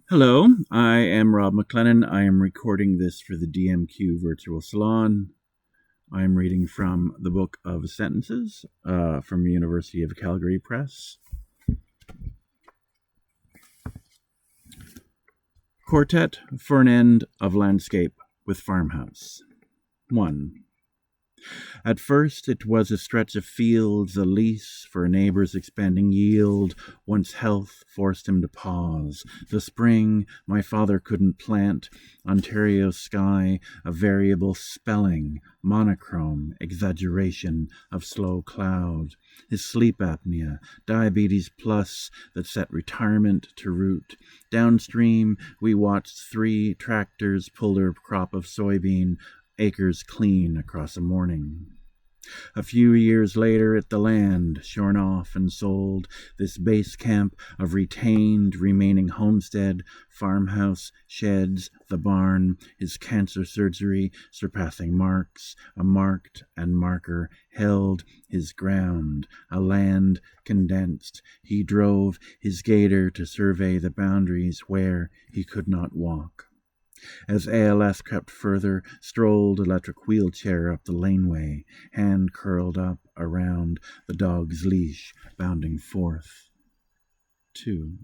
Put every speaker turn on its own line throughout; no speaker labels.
Hello, I am Rob Mclennan. I am recording this for the DMQ Virtual Salon. I am reading from the Book of Sentences from University of Calgary Press. Quartet for an End of Landscape with Farmhouse. 1. At first it was a stretch of fields, a lease for a neighbour's expanding yield. Once health forced him to pause. The spring my father couldn't plant. Ontario sky, a variable spelling, monochrome, exaggeration of slow cloud. His sleep apnea, diabetes plus, that set retirement to root. Downstream we watched 3 tractors pull their crop of soybean, acres clean across a morning. A few years later at the land, shorn off and sold, this base camp of retained remaining homestead, farmhouse, sheds, the barn, his cancer surgery, surpassing marks, a marked and marker held his ground, a land condensed. He drove his gator to survey the boundaries where he could not walk. As ALS crept further, strolled electric wheelchair up the laneway, hand curled up around the dog's leash, bounding forth. 2.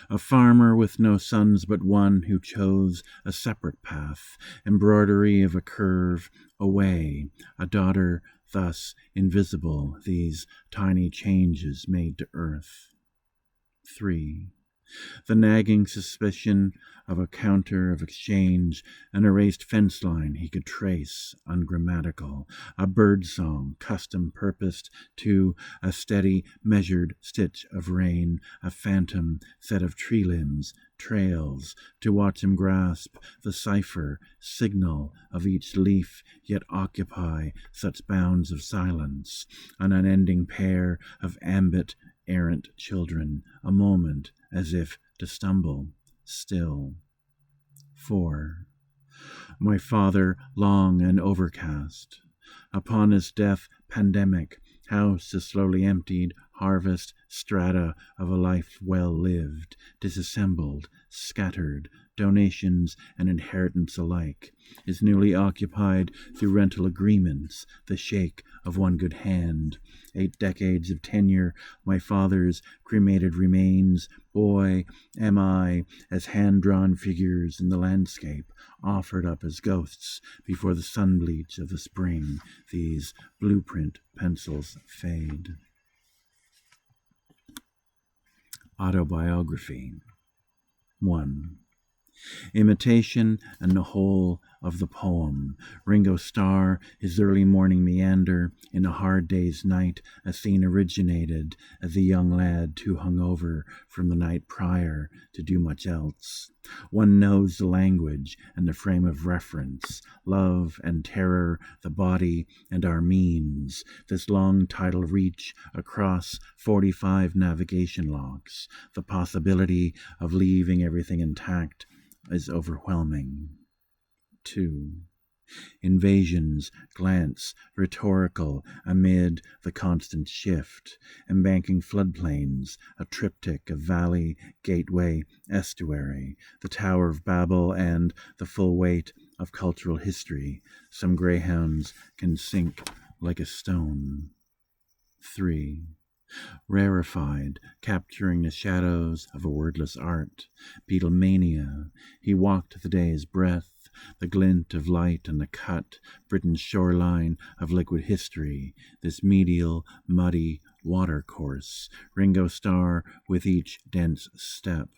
A farmer with no sons but one who chose a separate path, embroidery of a curve away, a daughter thus invisible, these tiny changes made to earth. 3. The nagging suspicion of a counter of exchange, an erased fence line he could trace, ungrammatical, a bird song custom purposed to a steady, measured stitch of rain, a phantom set of tree limbs, trails, to watch him grasp the cipher, signal of each leaf, yet occupy such bounds of silence, an unending pair of ambit errant children, a moment as if to stumble, still. 4. My father, long and overcast. Upon his death, pandemic, house is slowly emptied, harvest, strata of a life well lived, disassembled, scattered, donations and inheritance alike, is newly occupied through rental agreements, the shake of one good hand. 8 decades of tenure, my father's cremated remains, boy am I, as hand-drawn figures in the landscape, offered up as ghosts before the sun bleach of the spring, these blueprint pencils fade. Autobiography. 1. Imitation and the whole of the poem. Ringo Starr, his early morning meander, in a hard day's night, a scene originated as a young lad too hungover from the night prior to do much else. One knows the language and the frame of reference, love and terror, the body and our means, this long tidal reach across 45 navigation locks, the possibility of leaving everything intact is overwhelming. 2. Invasions, glance, rhetorical, amid the constant shift, embanking floodplains, a triptych of valley, gateway, estuary, the Tower of Babel, and the full weight of cultural history. Some greyhounds can sink like a stone. 3. Rarefied, capturing the shadows of a wordless art. Beatlemania. He walked the day's breath, the glint of light on the cut, Britain's shoreline of liquid history, this medial, muddy watercourse. Ringo Starr with each dense step.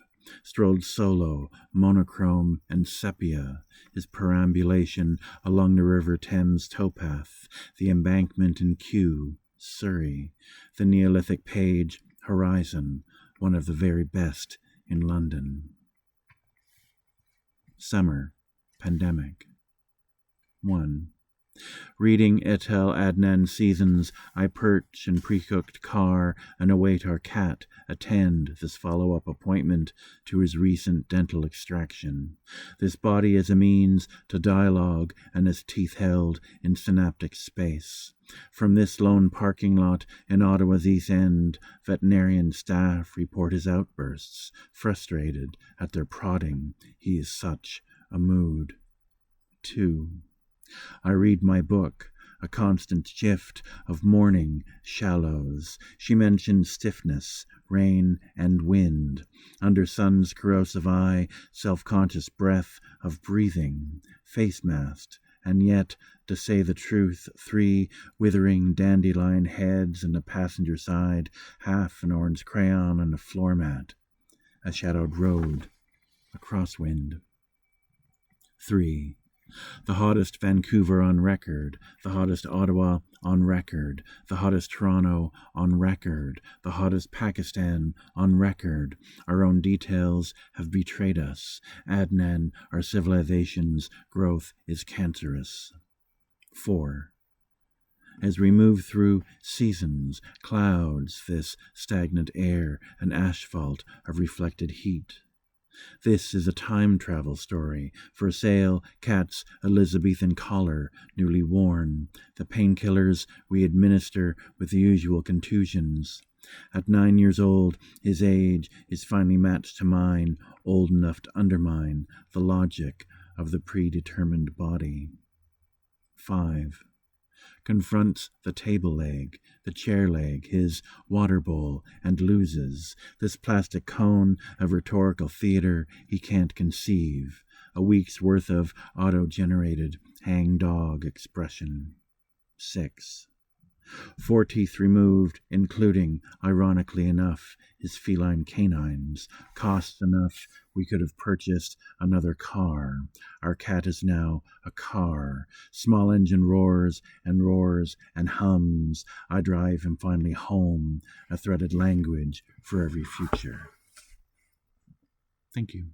Strolled solo, monochrome and sepia, his perambulation along the River Thames towpath, the embankment in Kew, Surrey, the Neolithic page, horizon, one of the very best in London. Summer, pandemic. 1. Reading Etel Adnan Seasons, I perch in pre-cooked car and await our cat attend this follow-up appointment to his recent dental extraction. This body as a means to dialogue and his teeth held in synaptic space. From this lone parking lot in Ottawa's East End, veterinarian staff report his outbursts, frustrated at their prodding. He is such a mood. 2. I read my book, a constant shift of morning shallows. She mentions stiffness, rain, and wind. Under sun's corrosive eye, self-conscious breath of breathing, face masked, and yet, to say the truth, 3 withering dandelion heads in the passenger side, half an orange crayon on a floor mat, a shadowed road, a crosswind. 3. The hottest Vancouver on record, the hottest Ottawa on record, the hottest Toronto on record, the hottest Pakistan on record. Our own details have betrayed us. Adnan, our civilization's growth is cancerous. 4. As we move through seasons, clouds, this stagnant air, an asphalt of reflected heat. This is a time travel story. For sale, cat's Elizabethan collar, newly worn. The painkillers we administer with the usual contusions. At 9 years old, his age is finally matched to mine, old enough to undermine the logic of the predetermined body. 5. Confronts the table leg, the chair leg, his water bowl, and loses this plastic cone of rhetorical theater he can't conceive, a week's worth of auto-generated hang-dog expression. 6. 4 teeth removed, including, ironically enough, his feline canines. Costs enough we could have purchased another car. Our cat is now a car. Small engine roars and hums. I drive him finally home, a threaded language for every future. Thank you.